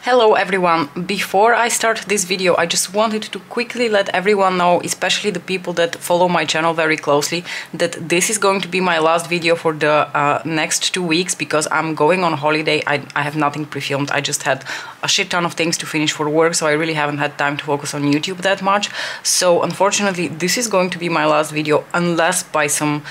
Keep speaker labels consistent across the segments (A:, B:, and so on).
A: Hello everyone! Before I start this video, I just wanted to quickly let everyone know, especially the people that follow my channel very closely, that this is going to be my last video for the next 2 weeks because I'm going on holiday. I have nothing pre-filmed. I just had a shit ton of things to finish for work, so I really haven't had time to focus on YouTube that much. So unfortunately, this is going to be my last video unless by some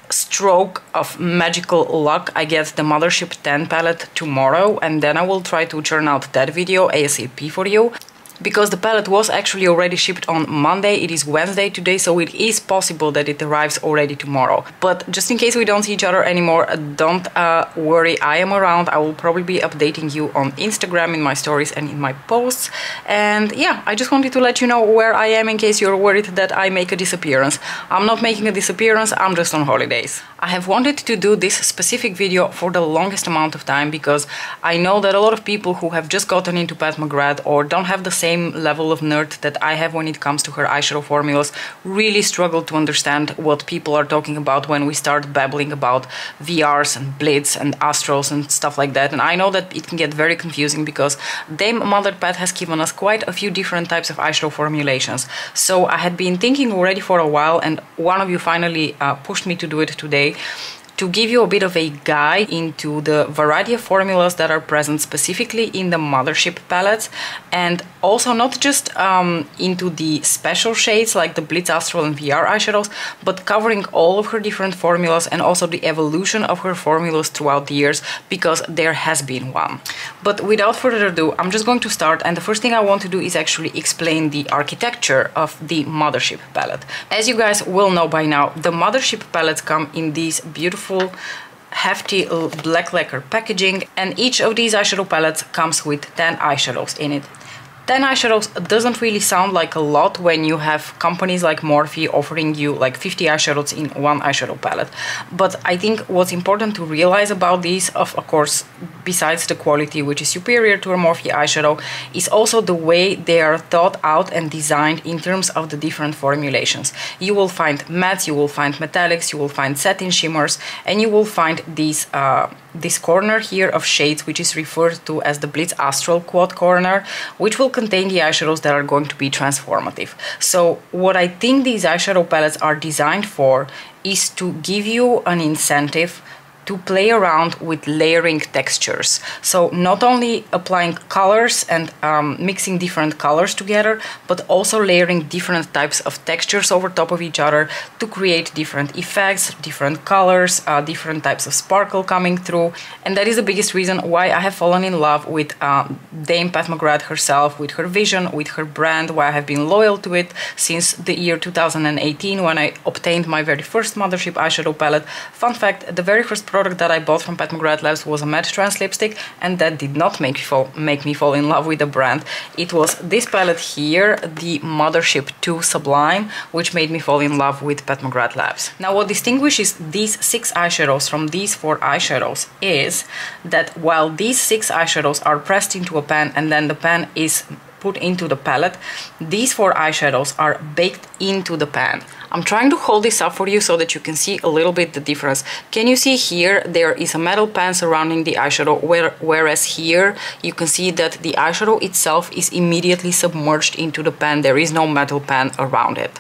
A: stroke of magical luck I get the Mothership 10 palette tomorrow, and then I will try to churn out that video ASAP for you. Because the palette was actually already shipped on Monday, it is Wednesday today, so it is possible that it arrives already tomorrow. But just in case we don't see each other anymore, don't worry, I am around. I will probably be updating you on Instagram in my stories and in my posts. And yeah, I just wanted to let you know where I am in case you're worried that I make a disappearance. I'm not making a disappearance, I'm just on holidays. I have wanted to do this specific video for the longest amount of time because I know that a lot of people who have just gotten into Pat McGrath or don't have the same level of nerd that I have when it comes to her eyeshadow formulas really struggle to understand what people are talking about when we start babbling about VRs and Blitz and Astrals and stuff like that. And I know that it can get very confusing because Dame Mother Pat has given us quite a few different types of eyeshadow formulations. So I had been thinking already for a while, and one of you finally pushed me to do it today, to give you a bit of a guide into the variety of formulas that are present specifically in the Mothership palettes, and also not just into the special shades like the Blitz, Astral and VR eyeshadows, but covering all of her different formulas and also the evolution of her formulas throughout the years, because there has been one. But without further ado, I'm just going to start, and the first thing I want to do is actually explain the architecture of the Mothership palette. As you guys will know by now, the Mothership palettes come in these beautiful hefty black lacquer packaging, and each of these eyeshadow palettes comes with 10 eyeshadows in it. 10 eyeshadows doesn't really sound like a lot when you have companies like Morphe offering you like 50 eyeshadows in one eyeshadow palette. But I think what's important to realize about these, of course, besides the quality, which is superior to a Morphe eyeshadow, is also the way they are thought out and designed in terms of the different formulations. You will find mattes, you will find metallics, you will find satin shimmers, and you will find these this corner here of shades, which is referred to as the Blitz Astral Quad Corner, which will contain the eyeshadows that are going to be transformative. So what I think these eyeshadow palettes are designed for is to give you an incentive to play around with layering textures. So not only applying colors and mixing different colors together, but also layering different types of textures over top of each other to create different effects, different colors, different types of sparkle coming through. And that is the biggest reason why I have fallen in love with Dame Pat McGrath herself, with her vision, with her brand, why I have been loyal to it since the year 2018 when I obtained my very first Mothership eyeshadow palette. Fun fact, the very first product that I bought from Pat McGrath Labs was a matte trans lipstick, and that did not make me fall in love with the brand. It was this palette here, the Mothership 2 Sublime, which made me fall in love with Pat McGrath Labs. Now, what distinguishes these 6 eyeshadows from these 4 eyeshadows is that while these 6 eyeshadows are pressed into a pan and then the pan is put into the palette, these 4 eyeshadows are baked into the pan. I'm trying to hold this up for you so that you can see a little bit the difference. Can you see here there is a metal pan surrounding the eyeshadow, whereas here you can see that the eyeshadow itself is immediately submerged into the pan. There is no metal pan around it.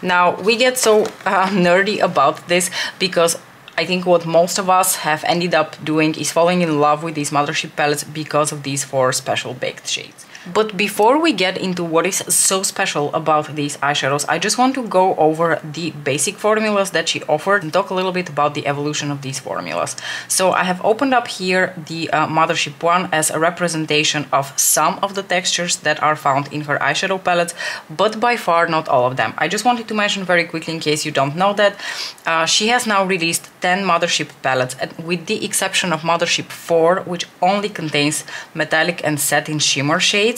A: Now, we get so nerdy about this because I think what most of us have ended up doing is falling in love with these Mothership palettes because of these 4 special baked shades. But before we get into what is so special about these eyeshadows, I just want to go over the basic formulas that she offered and talk a little bit about the evolution of these formulas. So I have opened up here the Mothership 1 as a representation of some of the textures that are found in her eyeshadow palettes, but by far not all of them. I just wanted to mention very quickly, in case you don't know that, she has now released 10 Mothership palettes, and with the exception of Mothership 4, which only contains metallic and satin shimmer shades,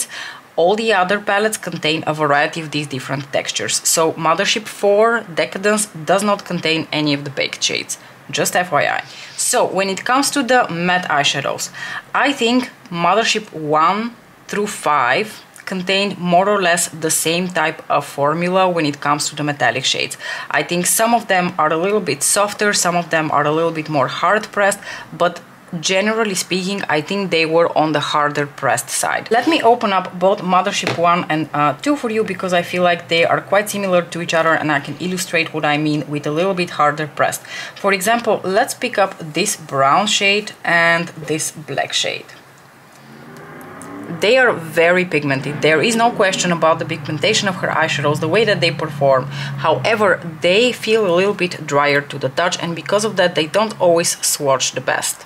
A: all the other palettes contain a variety of these different textures. So Mothership 4 Decadence does not contain any of the baked shades, just FYI. So when it comes to the matte eyeshadows, I think Mothership 1 through 5 contain more or less the same type of formula when it comes to the metallic shades. I think some of them are a little bit softer, some of them are a little bit more hard pressed, but generally speaking, I think they were on the harder pressed side. Let me open up both Mothership 1 and 2 for you, because I feel like they are quite similar to each other and I can illustrate what I mean with a little bit harder pressed. For example, let's pick up this brown shade and this black shade. They are very pigmented. There is no question about the pigmentation of her eyeshadows, the way that they perform. However, they feel a little bit drier to the touch, and because of that they don't always swatch the best.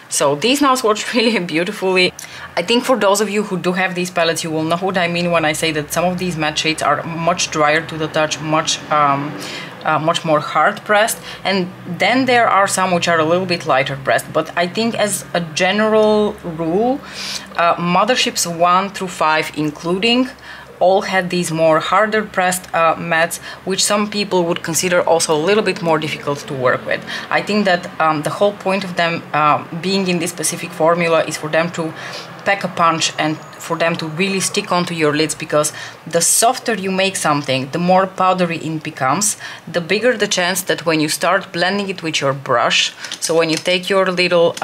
A: So these now swatch really beautifully. I think for those of you who do have these palettes, you will know what I mean when I say that some of these matte shades are much drier to the touch, much more hard pressed, and then there are some which are a little bit lighter pressed. But I think as a general rule, Motherships 1 through 5 including all had these more harder pressed mattes, which some people would consider also a little bit more difficult to work with. I think that the whole point of them being in this specific formula is for them to pack a punch and for them to really stick onto your lids, because the softer you make something, the more powdery it becomes, the bigger the chance that when you start blending it with your brush, so when you take your little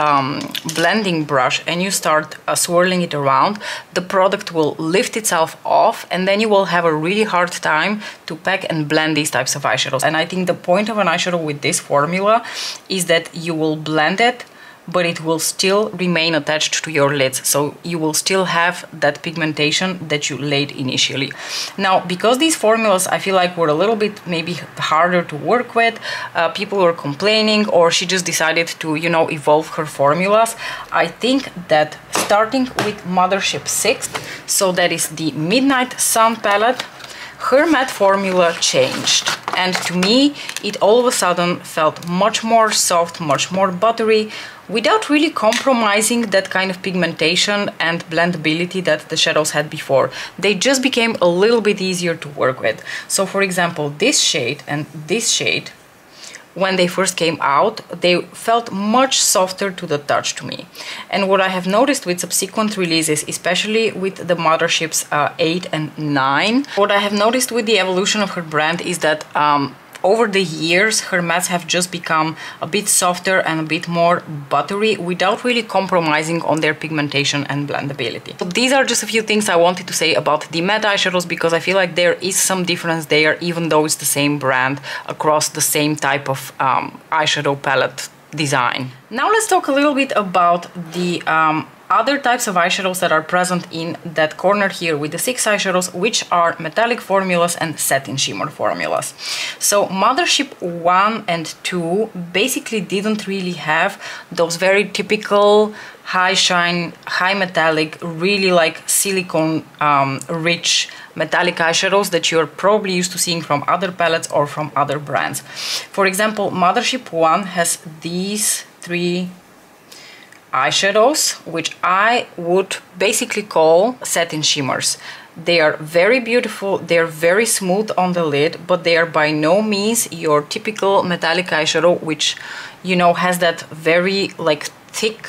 A: blending brush and you start swirling it around, the product will lift itself off, and then you will have a really hard time to pack and blend these types of eyeshadows. And I think the point of an eyeshadow with this formula is that you will blend it, but it will still remain attached to your lids, so you will still have that pigmentation that you laid initially. Now, because these formulas I feel like were a little bit maybe harder to work with, people were complaining, or she just decided to, you know, evolve her formulas. I think that starting with Mothership 6, so that is the Midnight Sun palette, her matte formula changed, and to me it all of a sudden felt much more soft, much more buttery, without really compromising that kind of pigmentation and blendability that the shadows had before. They just became a little bit easier to work with. So for example, this shade and this shade, when they first came out, they felt much softer to the touch to me. And what I have noticed with subsequent releases, especially with the Motherships 8 and 9, what I have noticed with the evolution of her brand is that over the years, her mattes have just become a bit softer and a bit more buttery without really compromising on their pigmentation and blendability. So these are just a few things I wanted to say about the matte eyeshadows, because I feel like there is some difference there, even though it's the same brand across the same type of eyeshadow palette design. Now let's talk a little bit about the other types of eyeshadows that are present in that corner here with the 6 eyeshadows, which are metallic formulas and satin shimmer formulas. So Mothership 1 and 2 basically didn't really have those very typical high shine, high metallic, really like silicone rich metallic eyeshadows that you're probably used to seeing from other palettes or from other brands. For example, Mothership 1 has these 3 eyeshadows, which I would basically call satin shimmers. They are very beautiful, they're very smooth on the lid, but they are by no means your typical metallic eyeshadow, which, you know, has that very like thick,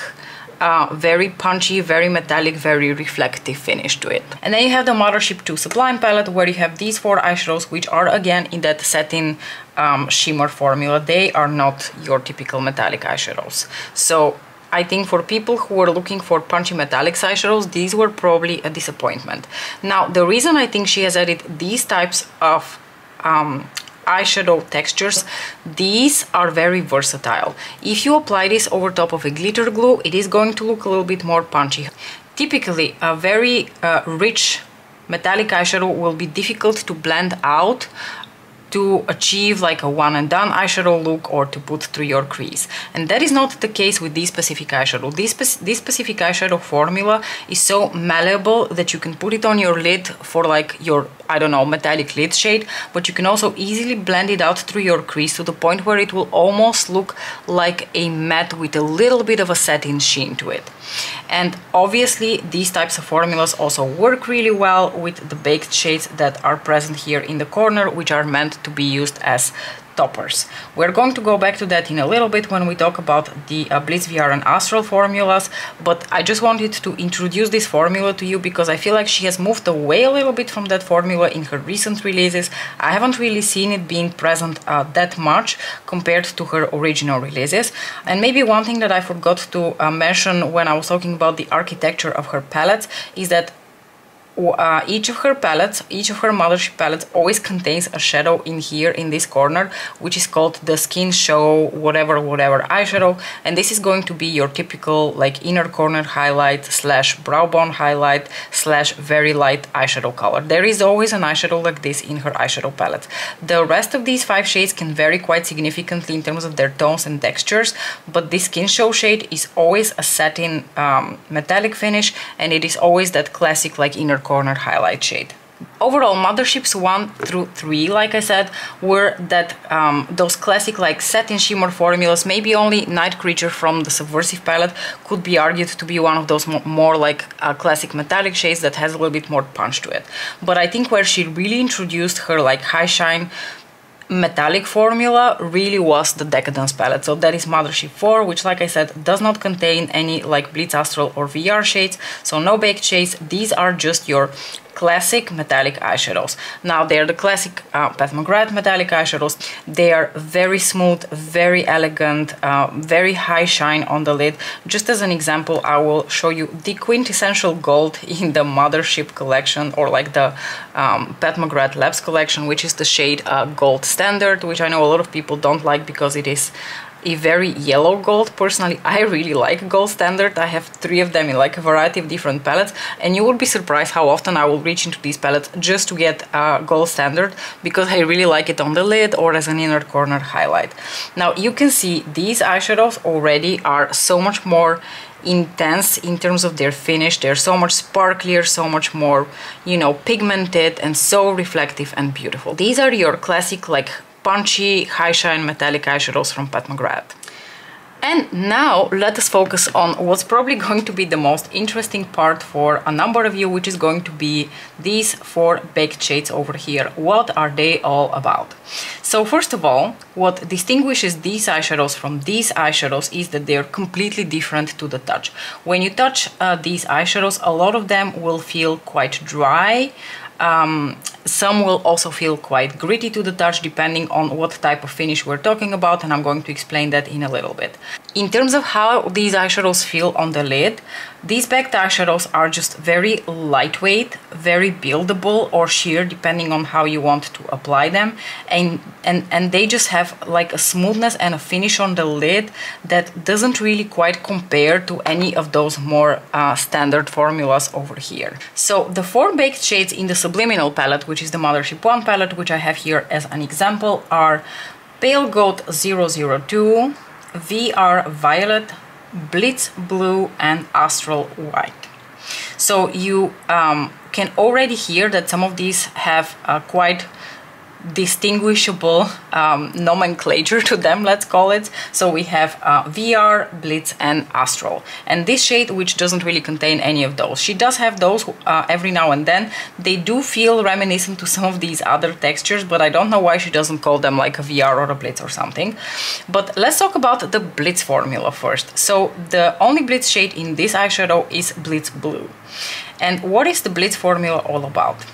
A: very punchy, very metallic, very reflective finish to it. And then you have the Mothership 2 Sublime palette, where you have these 4 eyeshadows, which are again in that satin shimmer formula. They are not your typical metallic eyeshadows. So I think for people who were looking for punchy metallic eyeshadows, these were probably a disappointment. Now, the reason I think she has added these types of eyeshadow textures, these are very versatile. If you apply this over top of a glitter glue, it is going to look a little bit more punchy. Typically, a very rich metallic eyeshadow will be difficult to blend out to achieve like a one and done eyeshadow look or to put through your crease. And that is not the case with this specific eyeshadow. This specific eyeshadow formula is so malleable that you can put it on your lid for like your, I don't know, metallic lid shade, but you can also easily blend it out through your crease to the point where it will almost look like a matte with a little bit of a satin sheen to it. And obviously these types of formulas also work really well with the baked shades that are present here in the corner, which are meant to be used as toppers. We're going to go back to that in a little bit when we talk about the Blitz VR and Astral formulas, but I just wanted to introduce this formula to you because I feel like she has moved away a little bit from that formula in her recent releases. I haven't really seen it being present that much compared to her original releases. And maybe one thing that I forgot to mention when I was talking about the architecture of her palettes is that each of her Mothership palettes always contains a shadow in here in this corner, which is called the skin show whatever eyeshadow, and this is going to be your typical like inner corner highlight slash brow bone highlight slash very light eyeshadow color. There is always an eyeshadow like this in her eyeshadow palette. The rest of these 5 shades can vary quite significantly in terms of their tones and textures, but this skin show shade is always a satin metallic finish, and it is always that classic like inner corner highlight shade. Overall, Motherships 1 through 3, like I said, were that those classic like satin shimmer formulas. Maybe only Night Creature from the Subversive palette could be argued to be one of those more like classic metallic shades that has a little bit more punch to it. But I think where she really introduced her like high shine metallic formula really was the Decadence palette. So that is Mothership 4, which like I said does not contain any like Blitz, Astral or VR shades, so no baked shades. These are just your classic metallic eyeshadows. Now they're the classic Pat McGrath metallic eyeshadows. They are very smooth, very elegant, very high shine on the lid. Just as an example, I will show you the quintessential gold in the Mothership collection, or like the Pat McGrath Labs collection, which is the shade Gold Standard, which I know a lot of people don't like because it is a very yellow gold. Personally, I really like Gold Standard. I have 3 of them in like a variety of different palettes, and you would be surprised how often I will reach into these palettes just to get Gold Standard because I really like it on the lid or as an inner corner highlight. Now you can see these eyeshadows already are so much more intense in terms of their finish. They're so much sparklier, so much more, you know, pigmented and so reflective and beautiful. These are your classic like punchy, high shine metallic eyeshadows from Pat McGrath. And now let us focus on what's probably going to be the most interesting part for a number of you, which is going to be these 4 baked shades over here. What are they all about? So first of all, what distinguishes these eyeshadows from these eyeshadows is that they're completely different to the touch. When you touch these eyeshadows, a lot of them will feel quite dry. Some will also feel quite gritty to the touch depending on what type of finish we're talking about, and I'm going to explain that in a little bit. In terms of how these eyeshadows feel on the lid, these baked eyeshadows are just very lightweight, very buildable or sheer depending on how you want to apply them, and they just have like a smoothness and a finish on the lid that doesn't really quite compare to any of those more standard formulas over here. So the 4 baked shades in the Subliminal palette, which is the Mothership 1 palette, which I have here as an example, are Pale Gold 002, VR Violet, Blitz Blue and Astral White. So you can already hear that some of these have quite distinguishable nomenclature to them, let's call it. So we have VR, Blitz and Astral, and this shade, which doesn't really contain any of those. She does have those every now and then. They do feel reminiscent to some of these other textures, but I don't know why she doesn't call them like a VR or a Blitz or something. But let's talk about the Blitz formula first. So the only Blitz shade in this eyeshadow is Blitz Blue. And what is the Blitz formula all about?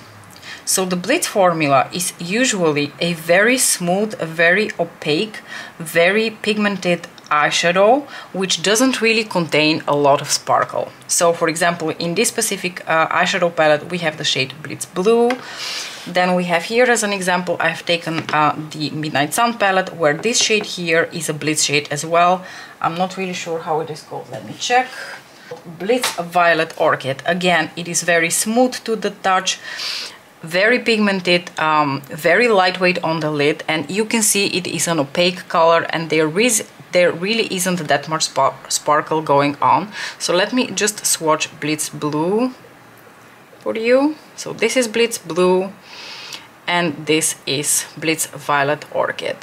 A: So the Blitz formula is usually a very smooth, very opaque, very pigmented eyeshadow which doesn't really contain a lot of sparkle. So for example, in this specific eyeshadow palette we have the shade Blitz Blue. Then we have here as an example, I've taken the Midnight Sun palette, where this shade here is a Blitz shade as well. I'm not really sure how it is called, let me check. Blitz Violet Orchid. Again, it is very smooth to the touch, very pigmented, very lightweight on the lid, and you can see it is an opaque color, and there really isn't that much sparkle going on. So let me just swatch Blitz Blue for you. So this is Blitz Blue and this is Blitz Violet Orchid.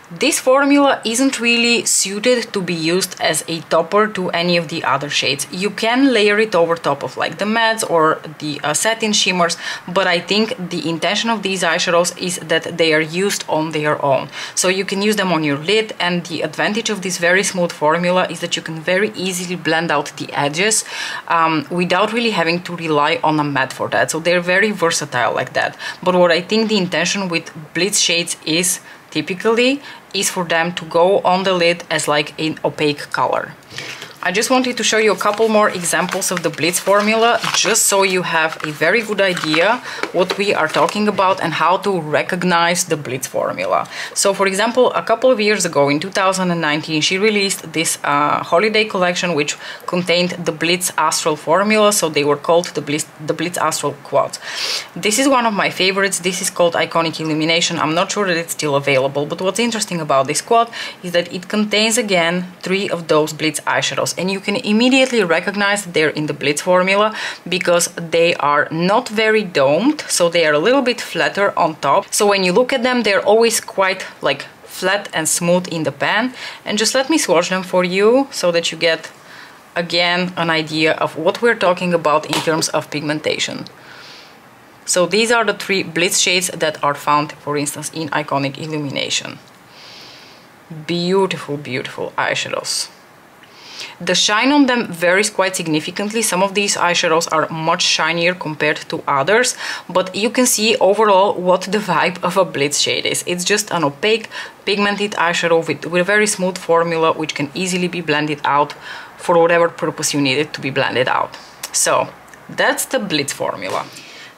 A: This formula isn't really suited to be used as a topper to any of the other shades. You can layer it over top of like the mattes or the satin shimmers, but I think the intention of these eyeshadows is that they are used on their own. So you can use them on your lid, and the advantage of this very smooth formula is that you can very easily blend out the edges without really having to rely on a matte for that. So they're very versatile like that. But what I think the intention with Blitz shades is typically is for them to go on the lid as like an opaque color. I just wanted to show you a couple more examples of the Blitz formula, just so you have a very good idea what we are talking about and how to recognize the Blitz formula. So for example, a couple of years ago in 2019, she released this holiday collection which contained the Blitz Astral formula, so they were called the Blitz Astral quads. This is one of my favorites. This is called Iconic Illumination. I'm not sure that it's still available, but what's interesting about this quad is that it contains again 3 of those Blitz eyeshadows. And you can immediately recognize that they're in the Blitz formula because they are not very domed, so they are a little bit flatter on top. So when you look at them, they're always quite like flat and smooth in the pan. And just let me swatch them for you so that you get again an idea of what we're talking about in terms of pigmentation. So these are the 3 Blitz shades that are found, for instance, in Iconic Illumination. Beautiful, beautiful eyeshadows. The shine on them varies quite significantly. Some of these eyeshadows are much shinier compared to others, but you can see overall what the vibe of a Blitz shade is. It's just an opaque, pigmented eyeshadow with a very smooth formula which can easily be blended out for whatever purpose you need it to be blended out. So that's the Blitz formula.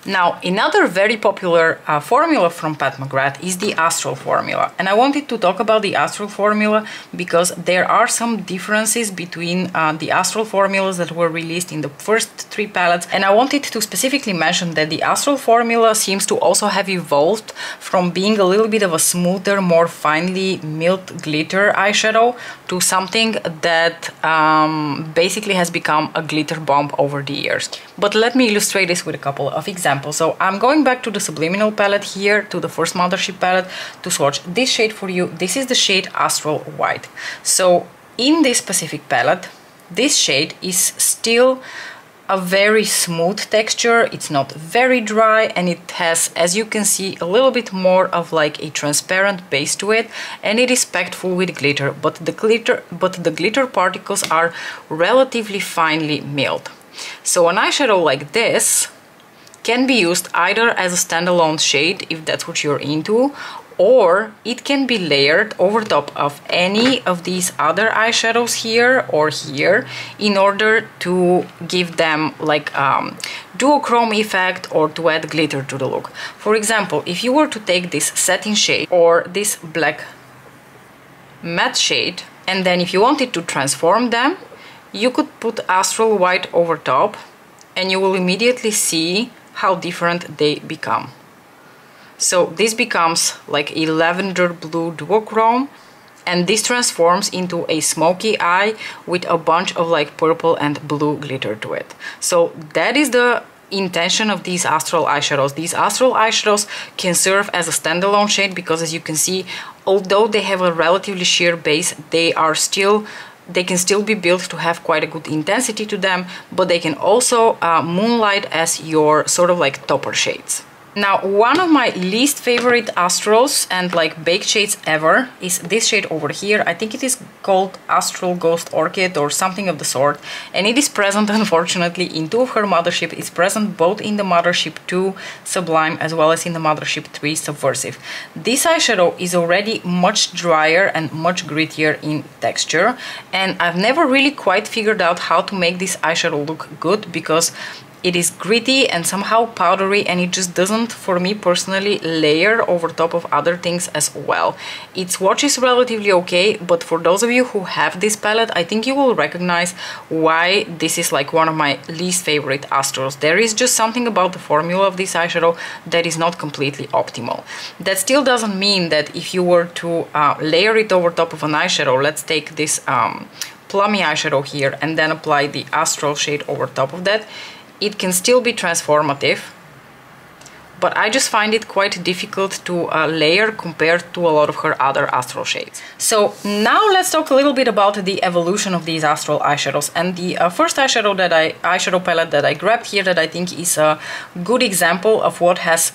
A: Now, another very popular formula from Pat McGrath is the Astral formula. And I wanted to talk about the Astral formula because there are some differences between the Astral formulas that were released in the first 3 palettes. And I wanted to specifically mention that the Astral formula seems to also have evolved from being a little bit of a smoother, more finely milled glitter eyeshadow to something that basically has become a glitter bomb over the years. But let me illustrate this with a couple of examples. So I'm going back to the Subliminal palette here, to the first Mothership palette, to swatch this shade for you. This is the shade Astral White. So in this specific palette, this shade is still a very smooth texture. It's not very dry, and it has, as you can see, a little bit more of like a transparent base to it, and it is packed full with glitter, but the glitter particles are relatively finely milled. So an eyeshadow like this can be used either as a standalone shade, if that's what you're into, or it can be layered over top of any of these other eyeshadows here or here in order to give them like duochrome effect or to add glitter to the look. For example, if you were to take this satin shade or this black matte shade, and then if you wanted to transform them, you could put Astral White over top, and you will immediately see how different they become. So this becomes like a lavender blue duochrome, and this transforms into a smoky eye with a bunch of like purple and blue glitter to it. So that is the intention of these Astral eyeshadows. These Astral eyeshadows can serve as a standalone shade because, as you can see, although they have a relatively sheer base, they can still be built to have quite a good intensity to them, but they can also moonlight as your sort of like topper shades. Now, one of my least favorite Astrals and like baked shades ever is this shade over here. I think it is called Astral Ghost Orchid or something of the sort, and it is present, unfortunately, in 2 of her Mothership. It's present both in the Mothership 2 Sublime as well as in the Mothership 3 Subversive. This eyeshadow is already much drier and much grittier in texture, and I've never really quite figured out how to make this eyeshadow look good because it is gritty and somehow powdery, and it just doesn't, for me personally, layer over top of other things as well. Its swatch is relatively okay, but for those of you who have this palette, I think you will recognize why this is like one of my least favorite Astrals. There is just something about the formula of this eyeshadow that is not completely optimal. That still doesn't mean that if you were to layer it over top of an eyeshadow, let's take this plummy eyeshadow here and then apply the Astral shade over top of that, it can still be transformative, but I just find it quite difficult to layer compared to a lot of her other Astral shades. So now let's talk a little bit about the evolution of these Astral eyeshadows. And the first eyeshadow palette that I grabbed here that I think is a good example of what has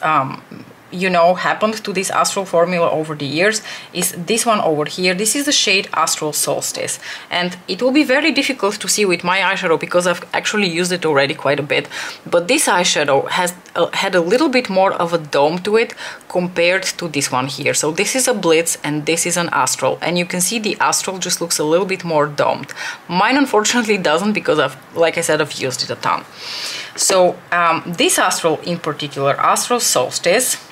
A: you know, happened to this Astral formula over the years is this one over here. This is the shade Astral Solstice, and it will be very difficult to see with my eyeshadow because I've actually used it already quite a bit, but this eyeshadow has had a little bit more of a dome to it compared to this one here. So this is a Blitz and this is an Astral, and you can see the Astral just looks a little bit more domed. Mine unfortunately doesn't because like I said, I've used it a ton. So this Astral in particular, Astral Solstice,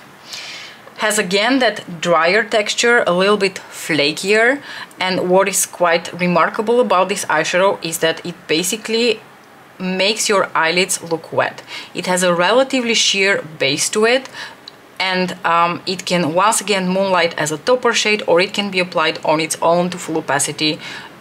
A: has again that drier texture, a little bit flakier, and what is quite remarkable about this eyeshadow is that it basically makes your eyelids look wet. It has a relatively sheer base to it, and it can once again moonlight as a topper shade, or it can be applied on its own to full opacity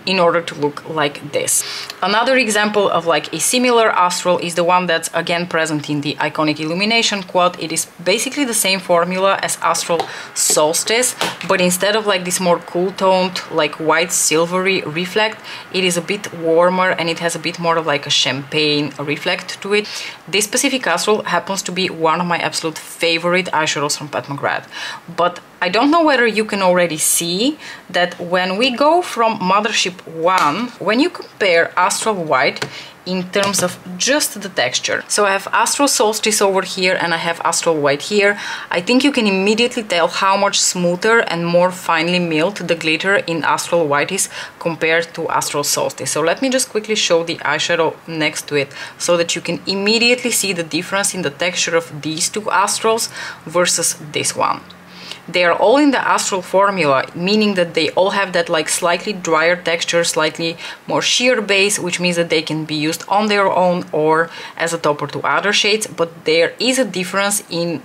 A: in order to look like this. Another example of like a similar Astral is the one that's again present in the Iconic Illumination quad. It is basically the same formula as Astral Solstice, but instead of like this more cool toned, like white silvery reflect, it is a bit warmer and it has a bit more of like a champagne reflect to it. This specific Astral happens to be one of my absolute favorite eyeshadows from Pat McGrath, but I don't know whether you can already see that when we go from Mothership 1, when you compare Astral White in terms of just the texture. So I have Astral Solstice over here and I have Astral White here. I think you can immediately tell how much smoother and more finely milled the glitter in Astral White is compared to Astral Solstice. So let me just quickly show the eyeshadow next to it so that you can immediately see the difference in the texture of these two Astrals versus this one. They are all in the Astral formula, meaning that they all have that like slightly drier texture, slightly more sheer base, which means that they can be used on their own or as a topper to other shades, but there is a difference in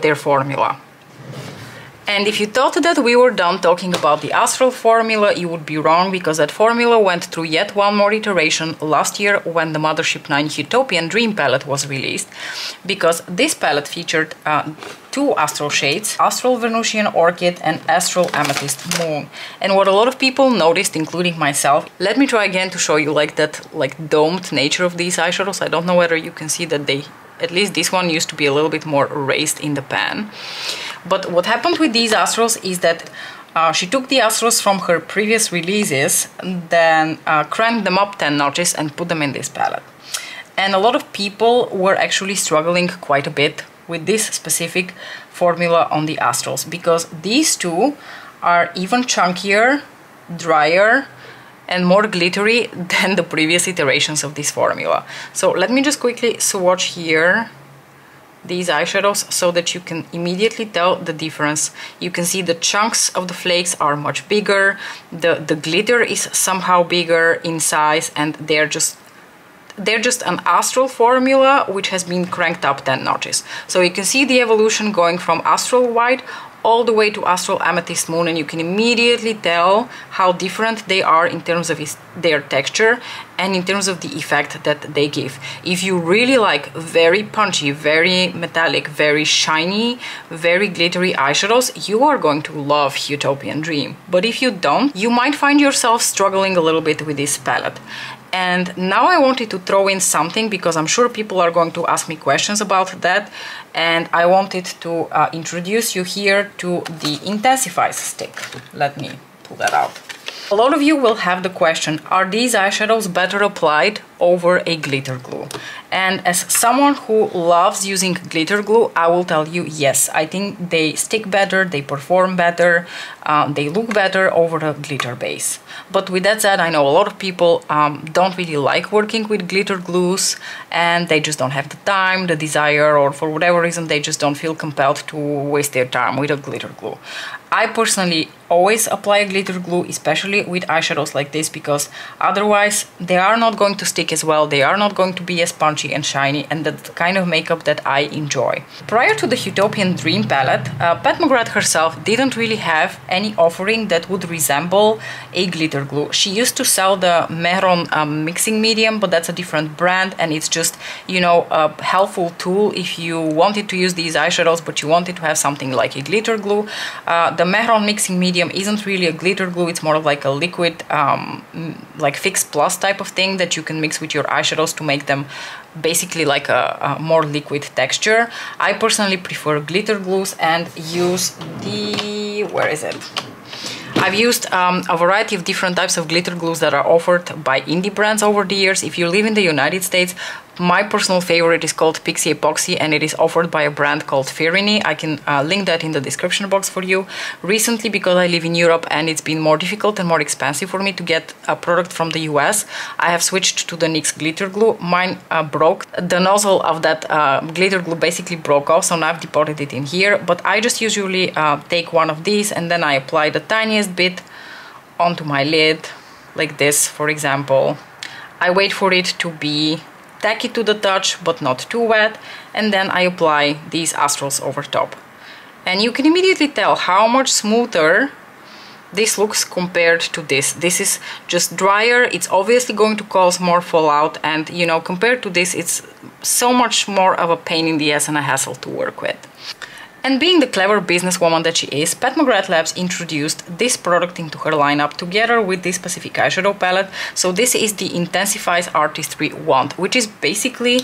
A: their formula. And if you thought that we were done talking about the Astral formula, you would be wrong, because that formula went through yet one more iteration last year when the Mothership 9 Utopian Dream palette was released, because this palette featured two Astral shades, Astral Venusian Orchid and Astral Amethyst Moon. And what a lot of people noticed, including myself, let me try again to show you like that like domed nature of these eyeshadows. I don't know whether you can see that they, at least this one used to be a little bit more raised in the pan. But what happened with these Astrals is that she took the Astrals from her previous releases, then cranked them up 10 notches and put them in this palette. And a lot of people were actually struggling quite a bit with this specific formula on the Astrals, because these two are even chunkier, drier, and more glittery than the previous iterations of this formula. So let me just quickly swatch here these eyeshadows so that you can immediately tell the difference. You can see the chunks of the flakes are much bigger, the glitter is somehow bigger in size, and they're just an Astral formula which has been cranked up 10 notches. So you can see the evolution going from Astral White all the way to Astral Amethyst Moon, and you can immediately tell how different they are in terms of their texture and in terms of the effect that they give. If you really like very punchy, very metallic, very shiny, very glittery eyeshadows, you are going to love Utopian Dream. But if you don't, you might find yourself struggling a little bit with this palette. And now I wanted to throw in something, because I'm sure people are going to ask me questions about that, and I wanted to introduce you here to the Intensify stick. Let me pull that out. A lot of you will have the question, are these eyeshadows better applied over a glitter glue? And as someone who loves using glitter glue, I will tell you, yes, I think they stick better, they perform better, they look better over a glitter base. But with that said, I know a lot of people don't really like working with glitter glues, and they just don't have the time, the desire, or for whatever reason they just don't feel compelled to waste their time with a glitter glue. I personally always apply a glitter glue, especially with eyeshadows like this, because otherwise they are not going to stick take as well. They are not going to be as punchy and shiny, and that's the kind of makeup that I enjoy. Prior to the Utopian Dream palette, Pat McGrath herself didn't really have any offering that would resemble a glitter glue. She used to sell the Mehron mixing medium, but that's a different brand, and it's just, you know, a helpful tool if you wanted to use these eyeshadows but you wanted to have something like a glitter glue. The Mehron mixing medium isn't really a glitter glue, it's more of like a liquid like Fix Plus type of thing that you can mix with your eyeshadows to make them basically like a more liquid texture. I personally prefer glitter glues and use the, where is it? I've used a variety of different types of glitter glues that are offered by indie brands over the years. If you live in the United States, my personal favorite is called Pixie Epoxy, and it is offered by a brand called Fyrinnae. I can link that in the description box for you. Recently, because I live in Europe and it's been more difficult and more expensive for me to get a product from the US, I have switched to the NYX glitter glue. Mine broke. The nozzle of that glitter glue basically broke off, so now I've deposited it in here. But I just usually take one of these and then I apply the tiniest bit onto my lid, like this, for example. I wait for it to be tacky to the touch but not too wet, and then I apply these Astrals over top. And you can immediately tell how much smoother this looks compared to this. This is just drier, it's obviously going to cause more fallout, and you know, compared to this, it's so much more of a pain in the ass and a hassle to work with. And being the clever businesswoman that she is, Pat McGrath Labs introduced this product into her lineup together with this specific eyeshadow palette. So this is the Intensifies Artistry Wand, which is basically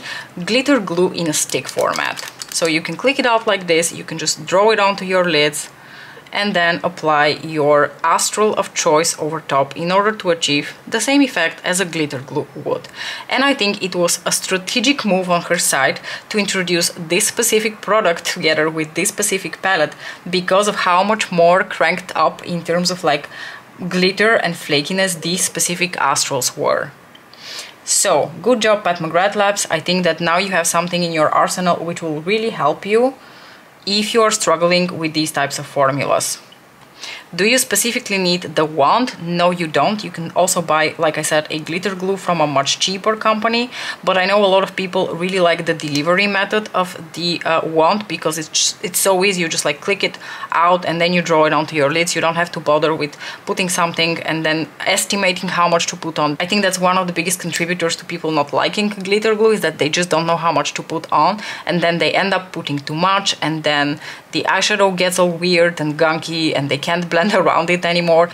A: glitter glue in a stick format. So you can click it out like this, you can just draw it onto your lids, and then apply your Astral of choice over top in order to achieve the same effect as a glitter glue would. And I think it was a strategic move on her side to introduce this specific product together with this specific palette because of how much more cranked up in terms of like glitter and flakiness these specific Astrals were. So, good job Pat McGrath Labs. I think that now you have something in your arsenal which will really help you if you are struggling with these types of formulas. Do you specifically need the wand? No, you don't. You can also buy, like I said, a glitter glue from a much cheaper company, but I know a lot of people really like the delivery method of the wand because it's so easy. You just like click it out and then you draw it onto your lids. You don't have to bother with putting something and then estimating how much to put on. I think that's one of the biggest contributors to people not liking glitter glue, is that they just don't know how much to put on, and then they end up putting too much, and then the eyeshadow gets all weird and gunky and they can't blend around it anymore.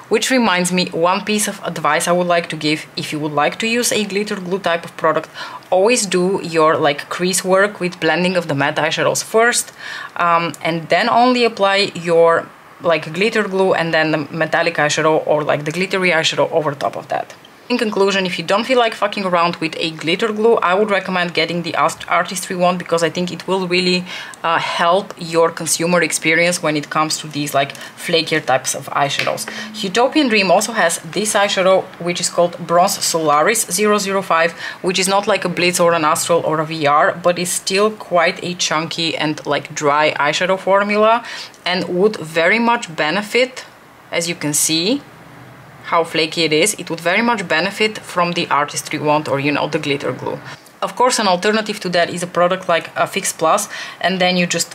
A: Which reminds me, one piece of advice I would like to give: if you would like to use a glitter glue type of product, always do your like crease work with blending of the matte eyeshadows first, and then only apply your like glitter glue and then the metallic eyeshadow or like the glittery eyeshadow over top of that. In conclusion, if you don't feel like fucking around with a glitter glue, I would recommend getting the Artistry one, because I think it will really help your consumer experience when it comes to these like flakier types of eyeshadows. Utopian Dream also has this eyeshadow, which is called Bronze Solaris 005, which is not like a Blitz or an Astral or a VR, but is still quite a chunky and like dry eyeshadow formula, and would very much benefit, as you can see how flaky it is, it would very much benefit from the Artistry wand, or you know, the glitter glue. Of course, an alternative to that is a product like a Fix Plus, and then you just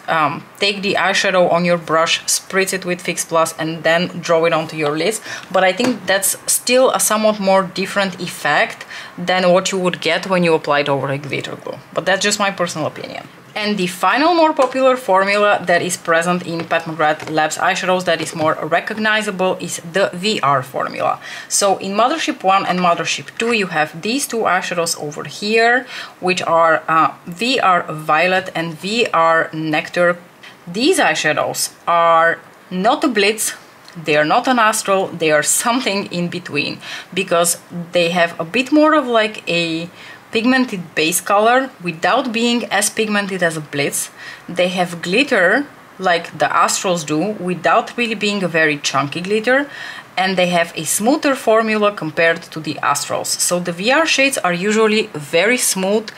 A: take the eyeshadow on your brush, spritz it with Fix Plus, and then draw it onto your lids. But I think that's still a somewhat more different effect than what you would get when you applied over a glitter glue. But that's just my personal opinion. And the final more popular formula that is present in Pat McGrath Labs eyeshadows that is more recognizable is the VR formula. So in Mothership 1 and Mothership 2 you have these two eyeshadows over here, which are VR Violet and VR Nectar. These eyeshadows are not a Blitz, they are not an Astral, they are something in between, because they have a bit more of like a pigmented base color without being as pigmented as a Blitz. They have glitter like the Astrals do without really being a very chunky glitter, and they have a smoother formula compared to the Astrals. So the VR shades are usually very smooth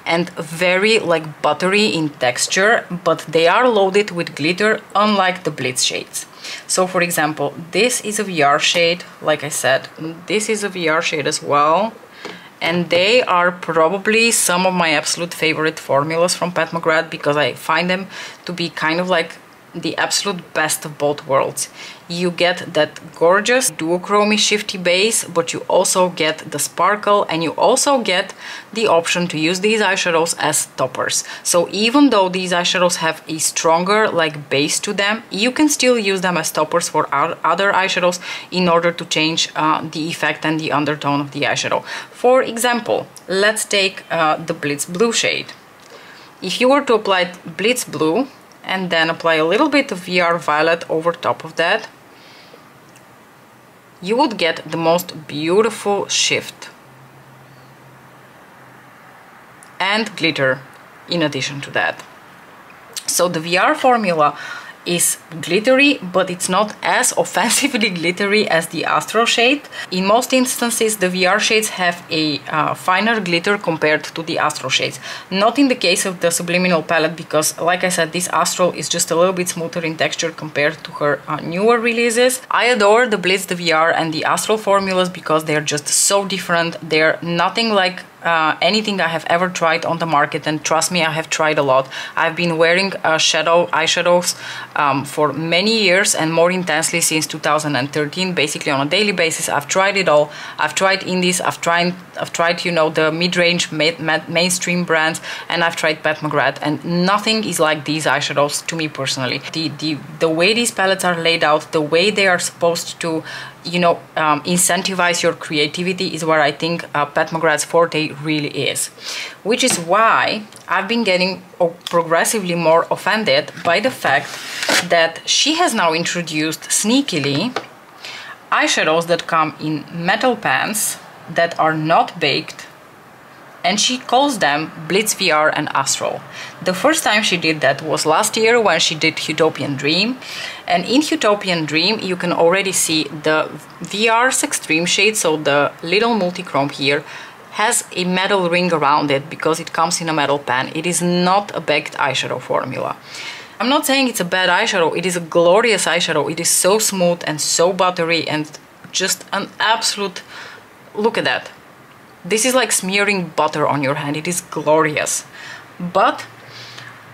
A: and very like buttery in texture, but they are loaded with glitter, unlike the Blitz shades. So for example, this is a VR shade, like I said, this is a VR shade as well. and they are probably some of my absolute favorite formulas from Pat McGrath, because I find them to be kind of like the absolute best of both worlds. You get that gorgeous duochromy shifty base, but you also get the sparkle, and you also get the option to use these eyeshadows as toppers. So even though these eyeshadows have a stronger like base to them, you can still use them as toppers for other eyeshadows in order to change the effect and the undertone of the eyeshadow. For example, let's take the Blitz blue shade. If you were to apply Blitz blue and then apply a little bit of VR violet over top of that, you would get the most beautiful shift and glitter in addition to that. So the VR formula is glittery, but it's not as offensively glittery as the Astral shade. In most instances, the VR shades have a finer glitter compared to the Astral shades. Not in the case of the Subliminal palette, because like I said, this Astral is just a little bit smoother in texture compared to her newer releases. I adore the Blitz, the VR and the Astral formulas because they're just so different. They're nothing like anything I have ever tried on the market, and trust me, I have tried a lot. I've been wearing eyeshadows for many years and more intensely since 2013, basically on a daily basis. I've tried it all. I've tried indies, I've tried you know, the mid-range mainstream brands, and I've tried Pat McGrath, and nothing is like these eyeshadows to me personally. The way these palettes are laid out, the way they are supposed to, you know, incentivize your creativity is where I think Pat McGrath's forte really is. Which is why I've been getting progressively more offended by the fact that she has now introduced sneakily eyeshadows that come in metal pans that are not baked, and she calls them Blitz, VR and Astral. The first time she did that was last year when she did Utopian Dream, and in Utopian Dream you can already see the VR's extreme shade, so the little multi-chrome here has a metal ring around it because it comes in a metal pan. It is not a baked eyeshadow formula. I'm not saying it's a bad eyeshadow, it is a glorious eyeshadow. It is so smooth and so buttery and just an absolute... Look at that. This is like smearing butter on your hand. It is glorious. But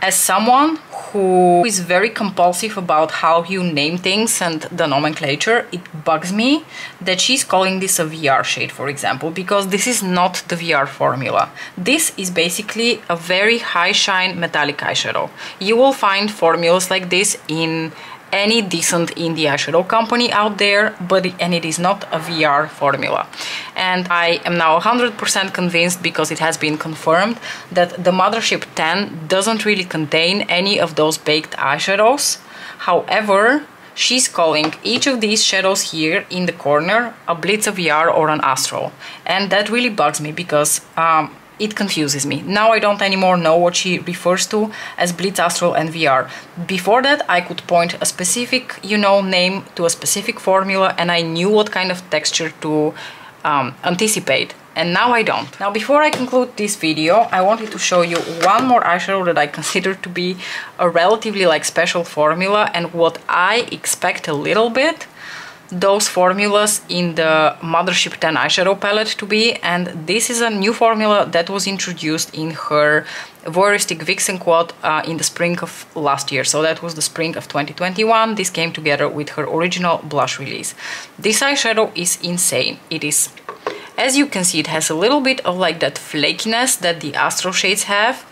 A: as someone who is very compulsive about how you name things and the nomenclature, it bugs me that she's calling this a VR shade, for example, because this is not the VR formula. This is basically a very high shine metallic eyeshadow. You will find formulas like this in any decent indie eyeshadow company out there, and it is not a VR formula. And I am now 100% convinced, because it has been confirmed, that the Mothership 10 doesn't really contain any of those baked eyeshadows. However, she's calling each of these shadows here in the corner a Blitz, a VR or an Astral. And that really bugs me because it confuses me. Now I don't anymore know what she refers to as Blitz, Astral and VR. Before that I could point a specific, you know, name to a specific formula and I knew what kind of texture to anticipate. And now I don't. Now before I conclude this video, I wanted to show you one more eyeshadow that I consider to be a relatively like special formula and what I expect a little bit those formulas in the Mothership 10 eyeshadow palette to be, and this is a new formula that was introduced in her Voyeuristic Vixen Quad in the spring of last year. So that was the spring of 2021. This came together with her original blush release. This eyeshadow is insane. It is, as you can see, it has a little bit of like that flakiness that the Astral shades have,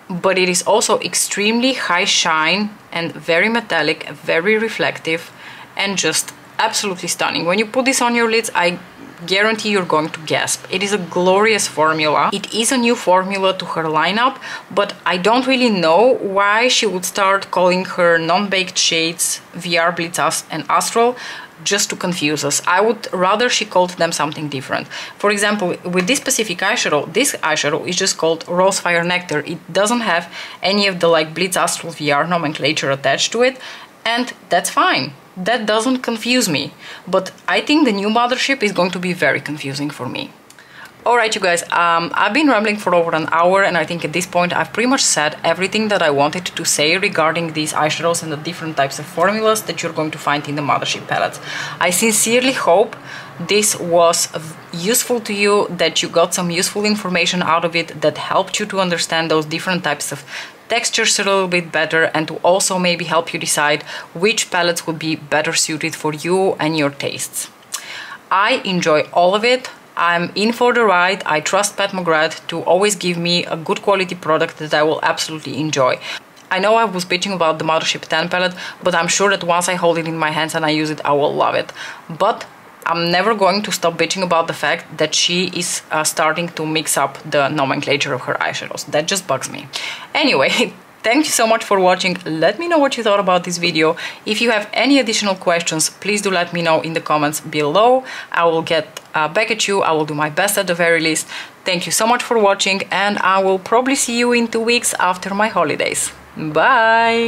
A: but it is also extremely high shine and very metallic, very reflective, and just absolutely stunning. When you put this on your lids, I guarantee you're going to gasp. It is a glorious formula. It is a new formula to her lineup, but I don't really know why she would start calling her non-baked shades VR, Blitz and Astral just to confuse us. I would rather she called them something different. For example, with this specific eyeshadow, this eyeshadow is just called Rose Fire Nectar. It doesn't have any of the like Blitz, Astral, VR nomenclature attached to it, and that's fine. That doesn't confuse me, but I think the new Mothership is going to be very confusing for me. Alright you guys, I've been rambling for over an hour and I think at this point I've pretty much said everything that I wanted to say regarding these eyeshadows and the different types of formulas that you're going to find in the Mothership palettes. I sincerely hope this was useful to you, that you got some useful information out of it that helped you to understand those different types of textures a little bit better, and to also maybe help you decide which palettes would be better suited for you and your tastes. I enjoy all of it. I'm in for the ride. I trust Pat McGrath to always give me a good quality product that I will absolutely enjoy. I know I was bitching about the Mothership 10 palette, but I'm sure that once I hold it in my hands and I use it, I will love it. But I'm never going to stop bitching about the fact that she is starting to mix up the nomenclature of her eyeshadows. That just bugs me. Anyway, thank you so much for watching. Let me know what you thought about this video. If you have any additional questions, please do let me know in the comments below. I will get back at you. I will do my best at the very least. Thank you so much for watching, and I will probably see you in 2 weeks after my holidays. Bye!